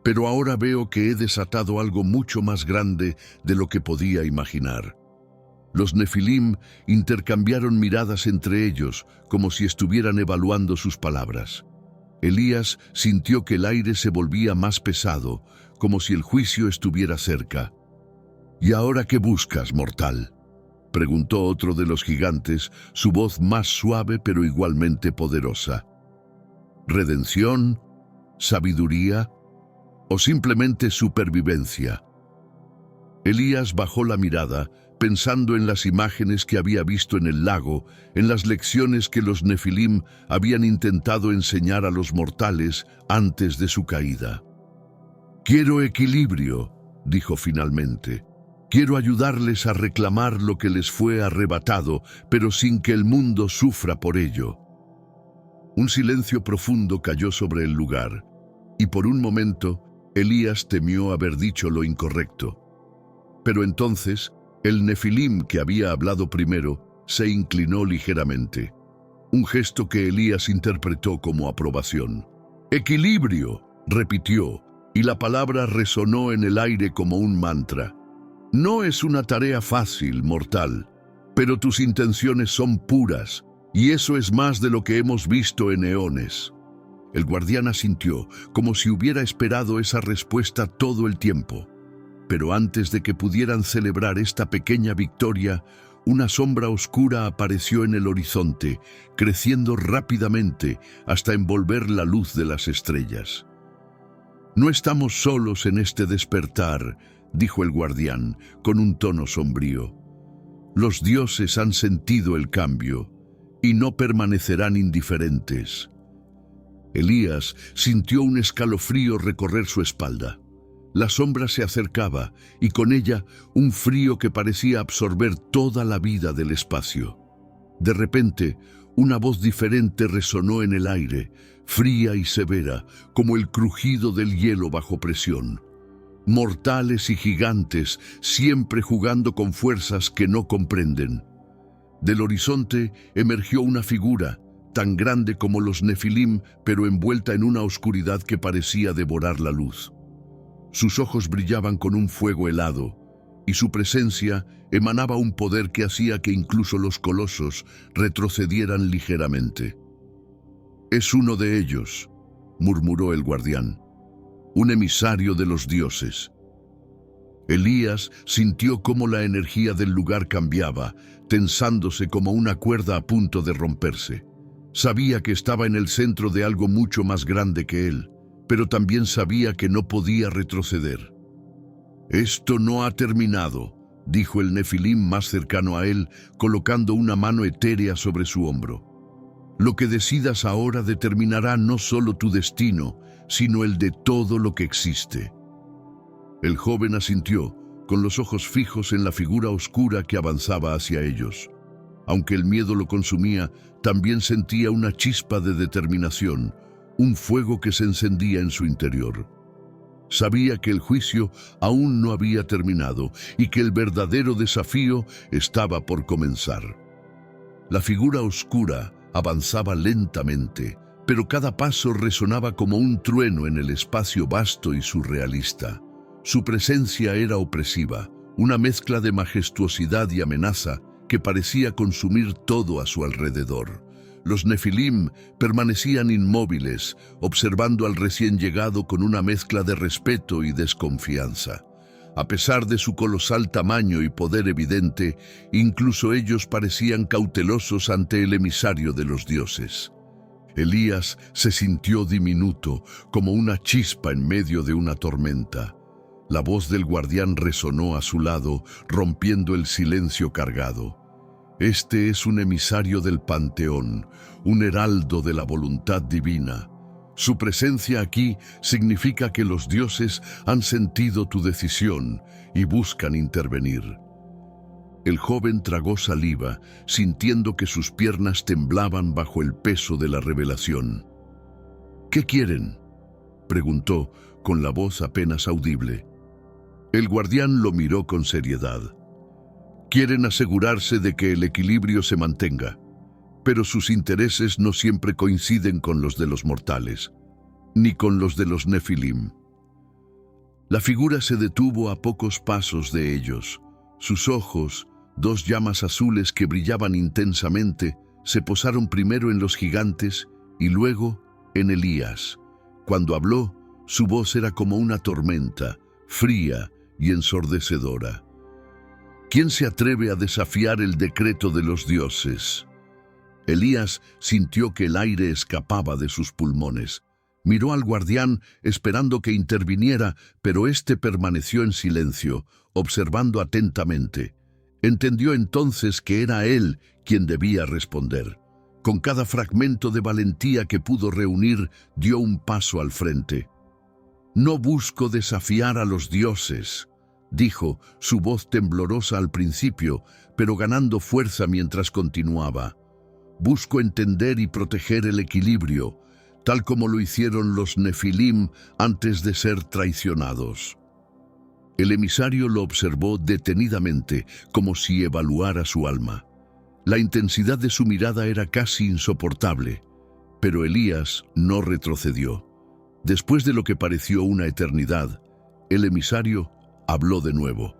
Speaker 1: Pero ahora veo que he desatado algo mucho más grande de lo que podía imaginar». Los Nefilim intercambiaron miradas entre ellos, como si estuvieran evaluando sus palabras. Elías sintió que el aire se volvía más pesado, como si el juicio estuviera cerca. «¿Y ahora qué buscas, mortal?», preguntó otro de los gigantes, su voz más suave pero igualmente poderosa. «¿Redención? ¿Sabiduría? ¿O simplemente supervivencia?». Elías bajó la mirada, pensando en las imágenes que había visto en el lago, en las lecciones que los Nefilim habían intentado enseñar a los mortales antes de su caída. «Quiero equilibrio», dijo finalmente. «Quiero ayudarles a reclamar lo que les fue arrebatado, pero sin que el mundo sufra por ello». Un silencio profundo cayó sobre el lugar, y por un momento Elías temió haber dicho lo incorrecto. Pero entonces, el Nefilim que había hablado primero se inclinó ligeramente, un gesto que Elías interpretó como aprobación. «Equilibrio», repitió, y la palabra resonó en el aire como un mantra. «No es una tarea fácil, mortal, pero tus intenciones son puras, y eso es más de lo que hemos visto en eones». El guardián asintió, como si hubiera esperado esa respuesta todo el tiempo. Pero antes de que pudieran celebrar esta pequeña victoria, una sombra oscura apareció en el horizonte, creciendo rápidamente hasta envolver la luz de las estrellas. «No estamos solos en este despertar», dijo el guardián, con un tono sombrío. «Los dioses han sentido el cambio y no permanecerán indiferentes». Elías sintió un escalofrío recorrer su espalda. La sombra se acercaba y con ella un frío que parecía absorber toda la vida del espacio. De repente, una voz diferente resonó en el aire, fría y severa, como el crujido del hielo bajo presión. Mortales y gigantes, siempre jugando con fuerzas que no comprenden. Del horizonte emergió una figura, tan grande como los Nefilim, pero envuelta en una oscuridad que parecía devorar la luz. Sus ojos brillaban con un fuego helado, y su presencia emanaba un poder que hacía que incluso los colosos retrocedieran ligeramente. «Es uno de ellos», murmuró el guardián, «un emisario de los dioses». Elías sintió cómo la energía del lugar cambiaba, tensándose como una cuerda a punto de romperse. Sabía que estaba en el centro de algo mucho más grande que él, pero también sabía que no podía retroceder. «Esto no ha terminado», dijo el Nefilim más cercano a él, colocando una mano etérea sobre su hombro. «Lo que decidas ahora determinará no solo tu destino, sino el de todo lo que existe». El joven asintió, con los ojos fijos en la figura oscura que avanzaba hacia ellos. Aunque el miedo lo consumía, también sentía una chispa de determinación, un fuego que se encendía en su interior. Sabía que el juicio aún no había terminado y que el verdadero desafío estaba por comenzar. La figura oscura avanzaba lentamente, pero cada paso resonaba como un trueno en el espacio vasto y surrealista. Su presencia era opresiva, una mezcla de majestuosidad y amenaza que parecía consumir todo a su alrededor. Los Nefilim permanecían inmóviles, observando al recién llegado con una mezcla de respeto y desconfianza. A pesar de su colosal tamaño y poder evidente, incluso ellos parecían cautelosos ante el emisario de los dioses. Elías se sintió diminuto, como una chispa en medio de una tormenta. La voz del guardián resonó a su lado, rompiendo el silencio cargado. «Este es un emisario del panteón, un heraldo de la voluntad divina. Su presencia aquí significa que los dioses han sentido tu decisión y buscan intervenir». El joven tragó saliva, sintiendo que sus piernas temblaban bajo el peso de la revelación. «¿Qué quieren?», preguntó, con la voz apenas audible. El guardián lo miró con seriedad. «Quieren asegurarse de que el equilibrio se mantenga, pero sus intereses no siempre coinciden con los de los mortales, ni con los de los Nefilim». La figura se detuvo a pocos pasos de ellos. Sus ojos, dos llamas azules que brillaban intensamente, se posaron primero en los gigantes y luego en Elías. Cuando habló, su voz era como una tormenta, fría y ensordecedora. ¿Quién se atreve a desafiar el decreto de los dioses? Elías sintió que el aire escapaba de sus pulmones. Miró al guardián esperando que interviniera, pero éste permaneció en silencio, observando atentamente. Entendió entonces que era él quien debía responder. Con cada fragmento de valentía que pudo reunir, dio un paso al frente. «No busco desafiar a los dioses», dijo, su voz temblorosa al principio, pero ganando fuerza mientras continuaba. «Busco entender y proteger el equilibrio, tal como lo hicieron los Nefilim antes de ser traicionados». El emisario lo observó detenidamente, como si evaluara su alma. La intensidad de su mirada era casi insoportable, pero Elías no retrocedió. Después de lo que pareció una eternidad, el emisario habló de nuevo.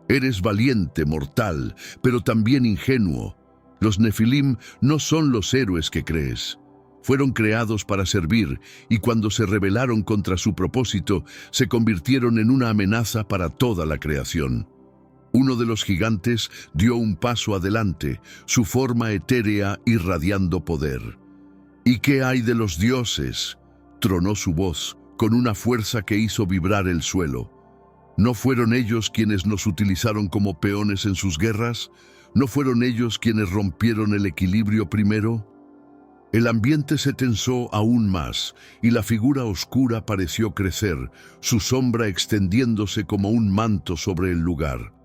Speaker 1: «Eres valiente, mortal, pero también ingenuo. Los Nefilim no son los héroes que crees. Fueron creados para servir, y cuando se rebelaron contra su propósito, se convirtieron en una amenaza para toda la creación. Uno de los gigantes dio un paso adelante, su forma etérea irradiando poder. ¿Y qué hay de los dioses?, tronó su voz, con una fuerza que hizo vibrar el suelo. ¿No fueron ellos quienes nos utilizaron como peones en sus guerras? ¿No fueron ellos quienes rompieron el equilibrio primero? El ambiente se tensó aún más, y la figura oscura pareció crecer, su sombra extendiéndose como un manto sobre el lugar.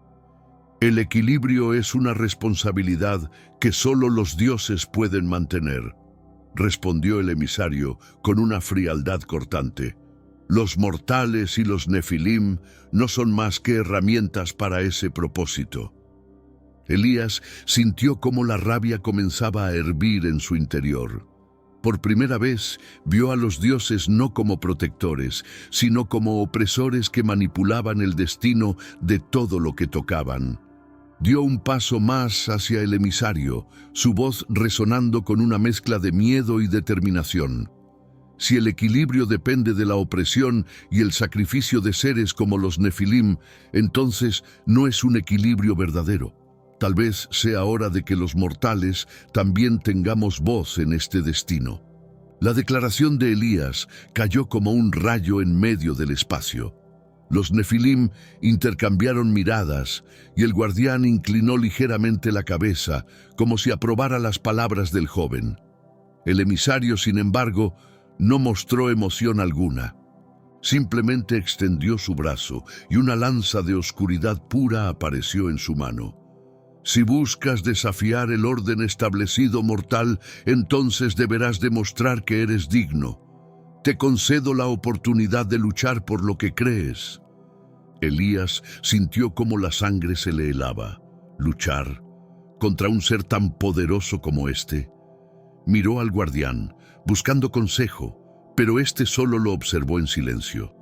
Speaker 1: El equilibrio es una responsabilidad que solo los dioses pueden mantener, respondió el emisario con una frialdad cortante. Los mortales y los nefilim no son más que herramientas para ese propósito. Elías sintió cómo la rabia comenzaba a hervir en su interior. Por primera vez vio a los dioses no como protectores, sino como opresores que manipulaban el destino de todo lo que tocaban. Dio un paso más hacia el emisario, su voz resonando con una mezcla de miedo y determinación. Si el equilibrio depende de la opresión y el sacrificio de seres como los nefilim, entonces no es un equilibrio verdadero. Tal vez sea hora de que los mortales también tengamos voz en este destino. La declaración de Elías cayó como un rayo en medio del espacio. Los nefilim intercambiaron miradas y el guardián inclinó ligeramente la cabeza, como si aprobara las palabras del joven. El emisario, sin embargo, no mostró emoción alguna. Simplemente extendió su brazo y una lanza de oscuridad pura apareció en su mano. Si buscas desafiar el orden establecido, mortal, entonces deberás demostrar que eres digno. Te concedo la oportunidad de luchar por lo que crees. Elías sintió cómo la sangre se le helaba. ¿Luchar contra un ser tan poderoso como este? Miró al guardián, buscando consejo, pero este solo lo observó en silencio.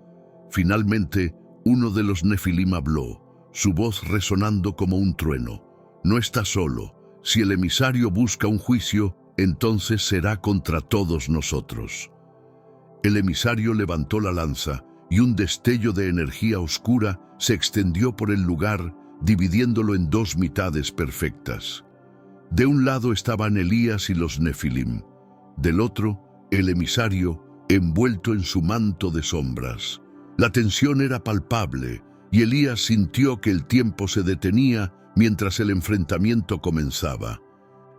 Speaker 1: Finalmente, uno de los nefilim habló, su voz resonando como un trueno. No está solo. Si el emisario busca un juicio, entonces será contra todos nosotros. El emisario levantó la lanza y un destello de energía oscura se extendió por el lugar, dividiéndolo en dos mitades perfectas. De un lado estaban Elías y los nefilim. Del otro, el emisario, envuelto en su manto de sombras. La tensión era palpable, y Elías sintió que el tiempo se detenía mientras el enfrentamiento comenzaba.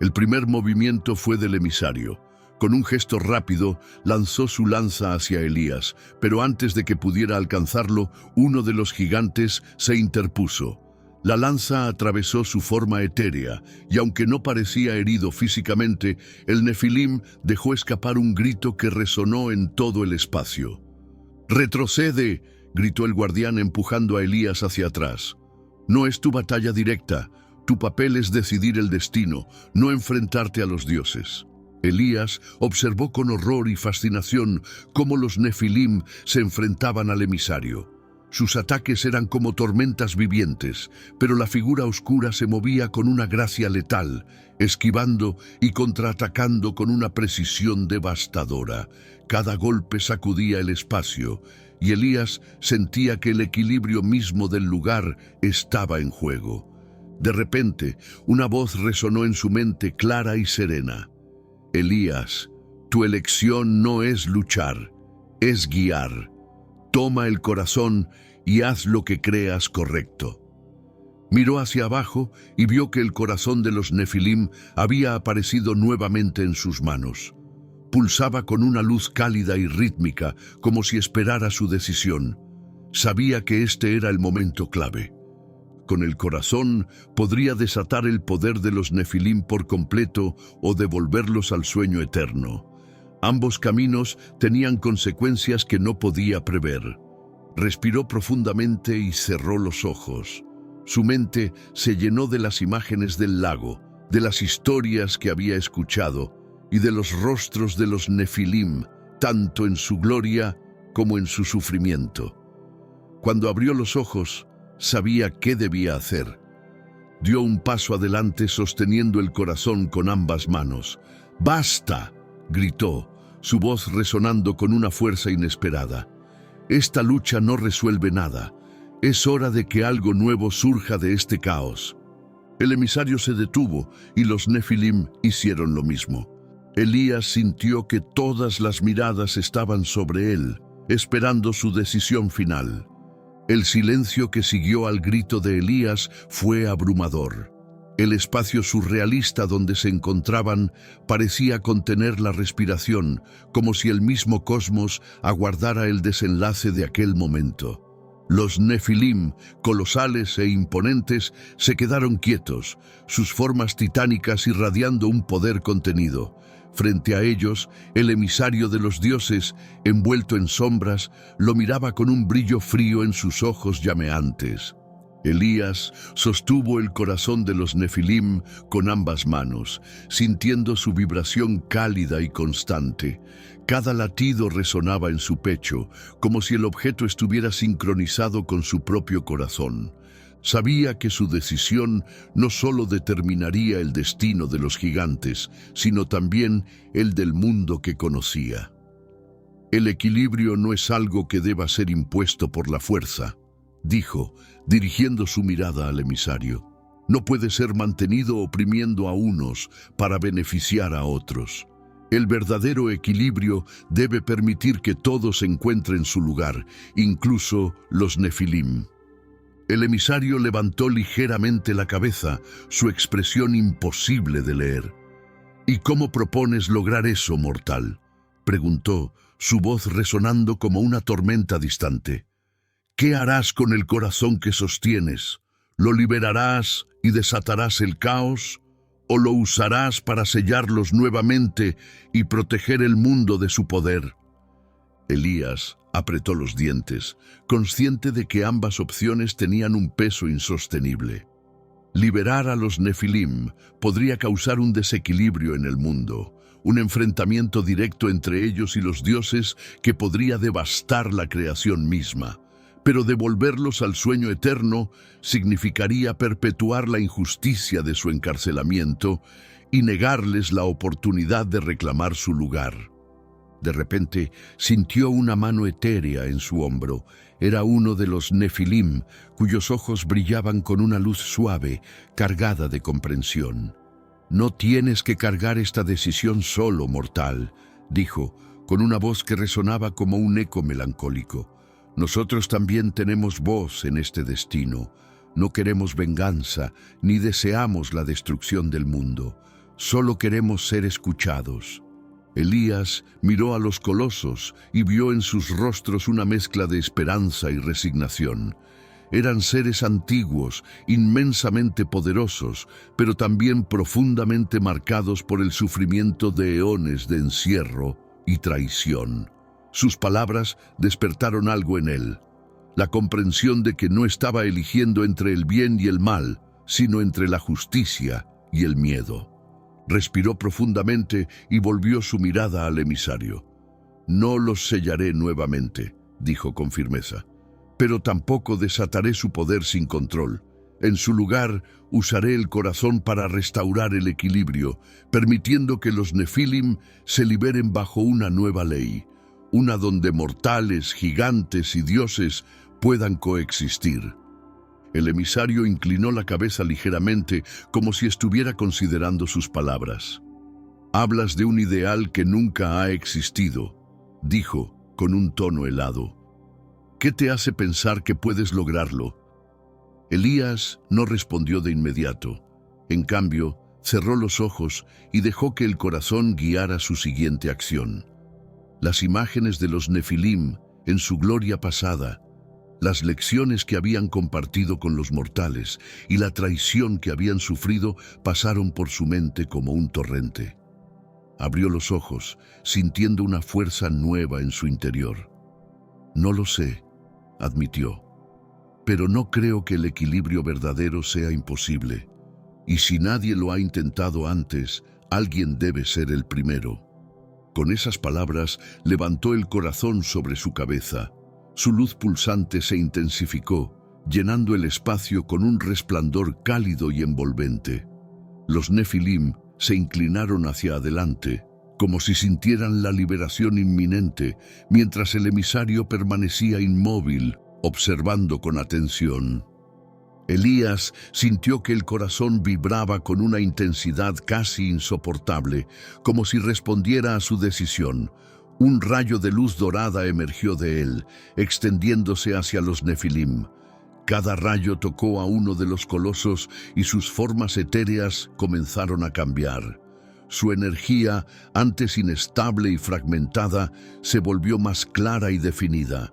Speaker 1: El primer movimiento fue del emisario. Con un gesto rápido, lanzó su lanza hacia Elías, pero antes de que pudiera alcanzarlo, uno de los gigantes se interpuso. La lanza atravesó su forma etérea, y aunque no parecía herido físicamente, el nefilim dejó escapar un grito que resonó en todo el espacio. «¡Retrocede!», gritó el guardián empujando a Elías hacia atrás. «No es tu batalla directa. Tu papel es decidir el destino, no enfrentarte a los dioses». Elías observó con horror y fascinación cómo los nefilim se enfrentaban al emisario. Sus ataques eran como tormentas vivientes, pero la figura oscura se movía con una gracia letal, esquivando y contraatacando con una precisión devastadora. Cada golpe sacudía el espacio, y Elías sentía que el equilibrio mismo del lugar estaba en juego. De repente, una voz resonó en su mente clara y serena. «Elías, tu elección no es luchar, es guiar. Toma el corazón y haz lo que creas correcto». Miró hacia abajo y vio que el corazón de los nefilim había aparecido nuevamente en sus manos. Pulsaba con una luz cálida y rítmica, como si esperara su decisión. Sabía que este era el momento clave. Con el corazón podría desatar el poder de los nefilim por completo o devolverlos al sueño eterno. Ambos caminos tenían consecuencias que no podía prever. Respiró profundamente y cerró los ojos. Su mente se llenó de las imágenes del lago, de las historias que había escuchado y de los rostros de los nefilim, tanto en su gloria como en su sufrimiento. Cuando abrió los ojos, sabía qué debía hacer. Dio un paso adelante sosteniendo el corazón con ambas manos. «¡Basta!», gritó, su voz resonando con una fuerza inesperada. «Esta lucha no resuelve nada. Es hora de que algo nuevo surja de este caos. El emisario se detuvo y los Nefilim hicieron lo mismo. Elías sintió que todas las miradas estaban sobre él, esperando su decisión final. El silencio que siguió al grito de Elías fue abrumador. El espacio surrealista donde se encontraban parecía contener la respiración, como si el mismo cosmos aguardara el desenlace de aquel momento. Los Nefilim, colosales e imponentes, se quedaron quietos, sus formas titánicas irradiando un poder contenido. Frente a ellos, el emisario de los dioses, envuelto en sombras, lo miraba con un brillo frío en sus ojos llameantes. Elías sostuvo el corazón de los Nefilim con ambas manos, sintiendo su vibración cálida y constante. Cada latido resonaba en su pecho, como si el objeto estuviera sincronizado con su propio corazón. Sabía que su decisión no solo determinaría el destino de los gigantes, sino también el del mundo que conocía. El equilibrio no es algo que deba ser impuesto por la fuerza, dijo, dirigiendo su mirada al emisario. No puede ser mantenido oprimiendo a unos para beneficiar a otros. El verdadero equilibrio debe permitir que todos encuentren su lugar, incluso los Nefilim. El emisario levantó ligeramente la cabeza, su expresión imposible de leer. ¿Y cómo propones lograr eso, mortal?, preguntó, su voz resonando como una tormenta distante. ¿Qué harás con el corazón que sostienes? ¿Lo liberarás y desatarás el caos? ¿O lo usarás para sellarlos nuevamente y proteger el mundo de su poder? Elías apretó los dientes, consciente de que ambas opciones tenían un peso insostenible. Liberar a los Nefilim podría causar un desequilibrio en el mundo, un enfrentamiento directo entre ellos y los dioses que podría devastar la creación misma. Pero devolverlos al sueño eterno significaría perpetuar la injusticia de su encarcelamiento y negarles la oportunidad de reclamar su lugar. De repente, sintió una mano etérea en su hombro. Era uno de los Nefilim, cuyos ojos brillaban con una luz suave, cargada de comprensión. «No tienes que cargar esta decisión solo, mortal», dijo, con una voz que resonaba como un eco melancólico. «Nosotros también tenemos voz en este destino. No queremos venganza, ni deseamos la destrucción del mundo. Solo queremos ser escuchados». Elías miró a los colosos y vio en sus rostros una mezcla de esperanza y resignación. Eran seres antiguos, inmensamente poderosos, pero también profundamente marcados por el sufrimiento de eones de encierro y traición. Sus palabras despertaron algo en él, la comprensión de que no estaba eligiendo entre el bien y el mal, sino entre la justicia y el miedo. Respiró profundamente y volvió su mirada al emisario. «No los sellaré nuevamente», dijo con firmeza, «pero tampoco desataré su poder sin control. En su lugar, usaré el corazón para restaurar el equilibrio, permitiendo que los Nefilim se liberen bajo una nueva ley, una donde mortales, gigantes y dioses puedan coexistir». El emisario inclinó la cabeza ligeramente, como si estuviera considerando sus palabras. «Hablas de un ideal que nunca ha existido», dijo, con un tono helado. «¿Qué te hace pensar que puedes lograrlo?» Elías no respondió de inmediato. En cambio, cerró los ojos y dejó que el corazón guiara su siguiente acción. Las imágenes de los Nefilim en su gloria pasada, las lecciones que habían compartido con los mortales y la traición que habían sufrido pasaron por su mente como un torrente. Abrió los ojos, sintiendo una fuerza nueva en su interior. «No lo sé», admitió, «pero no creo que el equilibrio verdadero sea imposible. Y si nadie lo ha intentado antes, alguien debe ser el primero». Con esas palabras levantó el corazón sobre su cabeza. Su luz pulsante se intensificó, llenando el espacio con un resplandor cálido y envolvente. Los Nefilim se inclinaron hacia adelante, como si sintieran la liberación inminente, mientras el emisario permanecía inmóvil, observando con atención. Elías sintió que el corazón vibraba con una intensidad casi insoportable, como si respondiera a su decisión. Un rayo de luz dorada emergió de él, extendiéndose hacia los Nefilim. Cada rayo tocó a uno de los colosos y sus formas etéreas comenzaron a cambiar. Su energía, antes inestable y fragmentada, se volvió más clara y definida.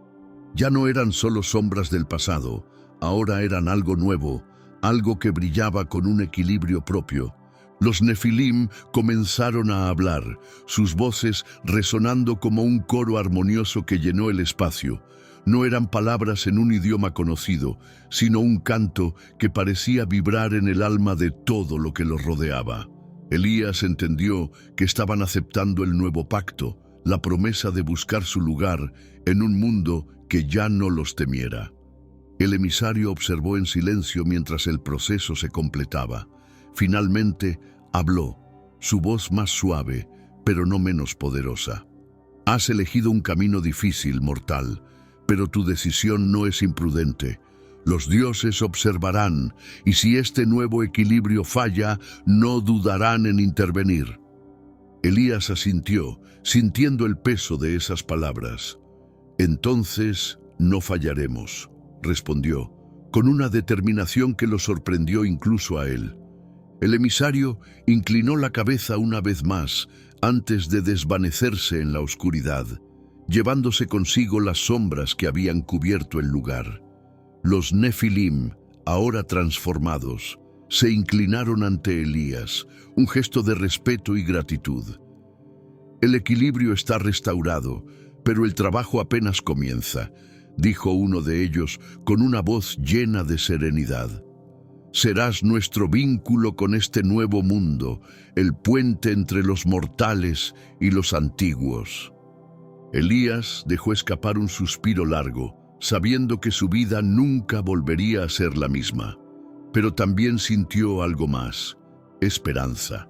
Speaker 1: Ya no eran solo sombras del pasado, ahora eran algo nuevo, algo que brillaba con un equilibrio propio. Los Nefilim comenzaron a hablar, sus voces resonando como un coro armonioso que llenó el espacio. No eran palabras en un idioma conocido, sino un canto que parecía vibrar en el alma de todo lo que los rodeaba. Elías entendió que estaban aceptando el nuevo pacto, la promesa de buscar su lugar en un mundo que ya no los temiera. El emisario observó en silencio mientras el proceso se completaba. Finalmente habló, su voz más suave, pero no menos poderosa. Has elegido un camino difícil, mortal, pero tu decisión no es imprudente. Los dioses observarán, y si este nuevo equilibrio falla, no dudarán en intervenir. Elías asintió, sintiendo el peso de esas palabras. Entonces no fallaremos, respondió, con una determinación que lo sorprendió incluso a él. El emisario inclinó la cabeza una vez más, antes de desvanecerse en la oscuridad, llevándose consigo las sombras que habían cubierto el lugar. Los Nefilim, ahora transformados, se inclinaron ante Elías, un gesto de respeto y gratitud. El equilibrio está restaurado, pero el trabajo apenas comienza, dijo uno de ellos con una voz llena de serenidad. Serás nuestro vínculo con este nuevo mundo, el puente entre los mortales y los antiguos. Elías dejó escapar un suspiro largo, sabiendo que su vida nunca volvería a ser la misma. Pero también sintió algo más, esperanza.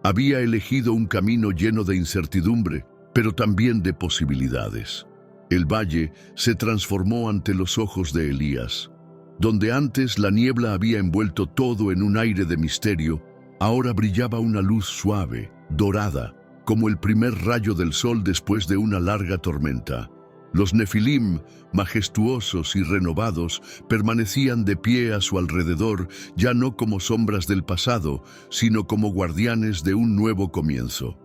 Speaker 1: Había elegido un camino lleno de incertidumbre, pero también de posibilidades. El valle se transformó ante los ojos de Elías. Donde antes la niebla había envuelto todo en un aire de misterio, ahora brillaba una luz suave, dorada, como el primer rayo del sol después de una larga tormenta. Los Nefilim, majestuosos y renovados, permanecían de pie a su alrededor, ya no como sombras del pasado, sino como guardianes de un nuevo comienzo.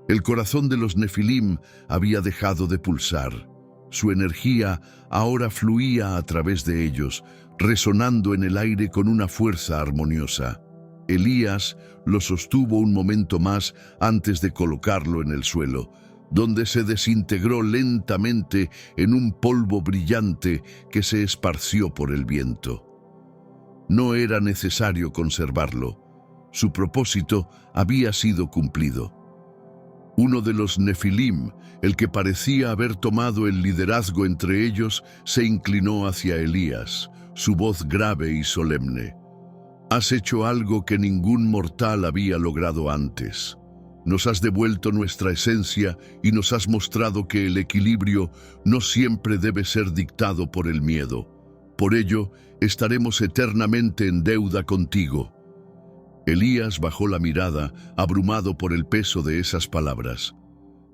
Speaker 1: El corazón de los Nefilim había dejado de pulsar. Su energía ahora fluía a través de ellos, resonando en el aire con una fuerza armoniosa. Elías lo sostuvo un momento más antes de colocarlo en el suelo, donde se desintegró lentamente en un polvo brillante que se esparció por el viento. No era necesario conservarlo. Su propósito había sido cumplido. Uno de los Nefilim, el que parecía haber tomado el liderazgo entre ellos, se inclinó hacia Elías, su voz grave y solemne. Has hecho algo que ningún mortal había logrado antes. Nos has devuelto nuestra esencia y nos has mostrado que el equilibrio no siempre debe ser dictado por el miedo. Por ello, estaremos eternamente en deuda contigo. Elías bajó la mirada, abrumado por el peso de esas palabras.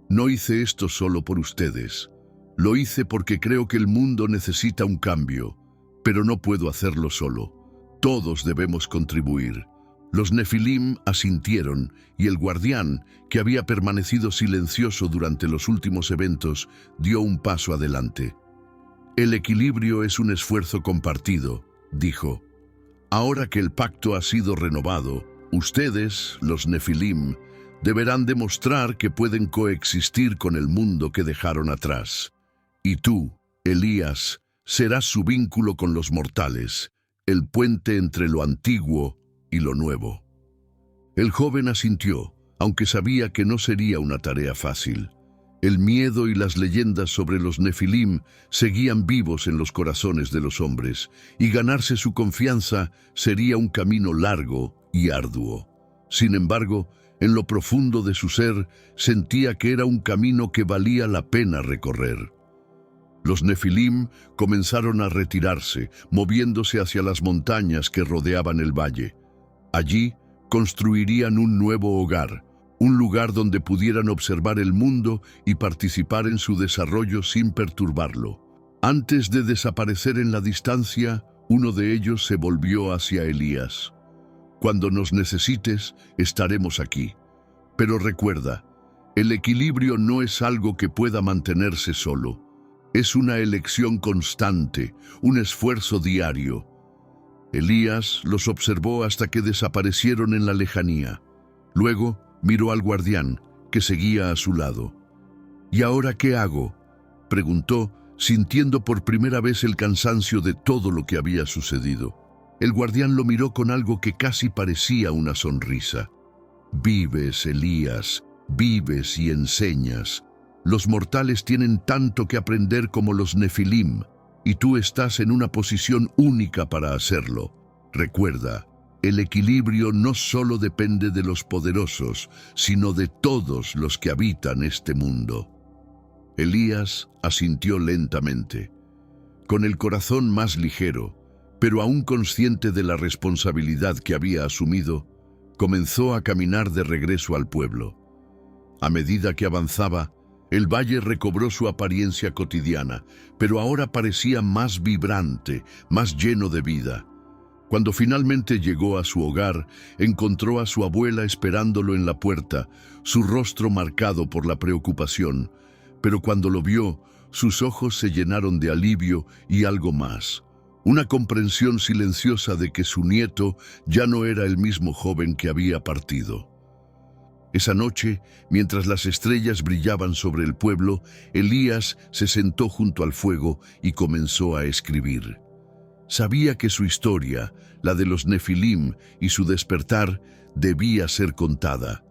Speaker 1: No hice esto solo por ustedes. Lo hice porque creo que el mundo necesita un cambio, pero no puedo hacerlo solo. Todos debemos contribuir. Los Nefilim asintieron y el guardián, que había permanecido silencioso durante los últimos eventos, dio un paso adelante. El equilibrio es un esfuerzo compartido, dijo. Ahora que el pacto ha sido renovado, ustedes, los Nefilim, deberán demostrar que pueden coexistir con el mundo que dejaron atrás. Y tú, Elías, serás su vínculo con los mortales, el puente entre lo antiguo y lo nuevo. El joven asintió, aunque sabía que no sería una tarea fácil. El miedo y las leyendas sobre los Nefilim seguían vivos en los corazones de los hombres, y ganarse su confianza sería un camino largo y arduo. Sin embargo, en lo profundo de su ser, sentía que era un camino que valía la pena recorrer. Los Nefilim comenzaron a retirarse, moviéndose hacia las montañas que rodeaban el valle. Allí construirían un nuevo hogar, un lugar donde pudieran observar el mundo y participar en su desarrollo sin perturbarlo. Antes de desaparecer en la distancia, uno de ellos se volvió hacia Elías. Cuando nos necesites, estaremos aquí. Pero recuerda, el equilibrio no es algo que pueda mantenerse solo. Es una elección constante, un esfuerzo diario. Elías los observó hasta que desaparecieron en la lejanía. Luego miró al guardián, que seguía a su lado. ¿Y ahora qué hago?, preguntó, sintiendo por primera vez el cansancio de todo lo que había sucedido. El guardián lo miró con algo que casi parecía una sonrisa. «Vives, Elías, vives y enseñas. Los mortales tienen tanto que aprender como los Nefilim, y tú estás en una posición única para hacerlo. Recuerda, el equilibrio no solo depende de los poderosos, sino de todos los que habitan este mundo». Elías asintió lentamente, con el corazón más ligero, pero aún consciente de la responsabilidad que había asumido, comenzó a caminar de regreso al pueblo. A medida que avanzaba, el valle recobró su apariencia cotidiana, pero ahora parecía más vibrante, más lleno de vida. Cuando finalmente llegó a su hogar, encontró a su abuela esperándolo en la puerta, su rostro marcado por la preocupación, pero cuando lo vio, sus ojos se llenaron de alivio y algo más, una comprensión silenciosa de que su nieto ya no era el mismo joven que había partido. Esa noche, mientras las estrellas brillaban sobre el pueblo, Elías se sentó junto al fuego y comenzó a escribir. Sabía que su historia, la de los Nefilim y su despertar, debía ser contada.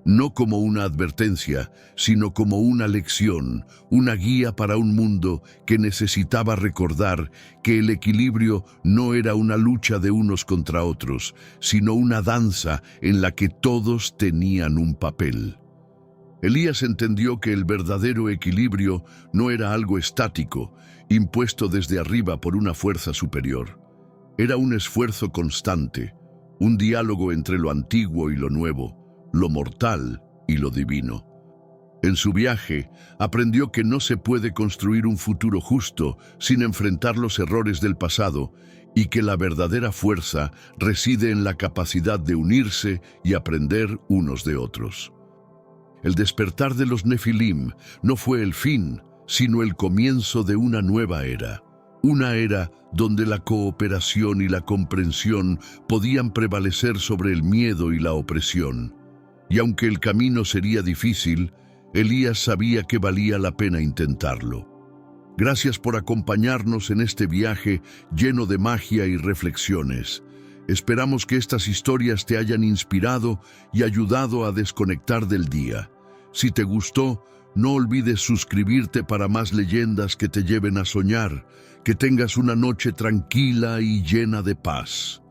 Speaker 1: No como una advertencia, sino como una lección, una guía para un mundo que necesitaba recordar que el equilibrio no era una lucha de unos contra otros, sino una danza en la que todos tenían un papel. Elías entendió que el verdadero equilibrio no era algo estático, impuesto desde arriba por una fuerza superior. Era un esfuerzo constante, un diálogo entre lo antiguo y lo nuevo, lo mortal y lo divino. En su viaje, aprendió que no se puede construir un futuro justo sin enfrentar los errores del pasado y que la verdadera fuerza reside en la capacidad de unirse y aprender unos de otros. El despertar de los Nefilim no fue el fin, sino el comienzo de una nueva era. Una era donde la cooperación y la comprensión podían prevalecer sobre el miedo y la opresión. Y aunque el camino sería difícil, Elías sabía que valía la pena intentarlo. Gracias por acompañarnos en este viaje lleno de magia y reflexiones. Esperamos que estas historias te hayan inspirado y ayudado a desconectar del día. Si te gustó, no olvides suscribirte para más leyendas que te lleven a soñar. Que tengas una noche tranquila y llena de paz.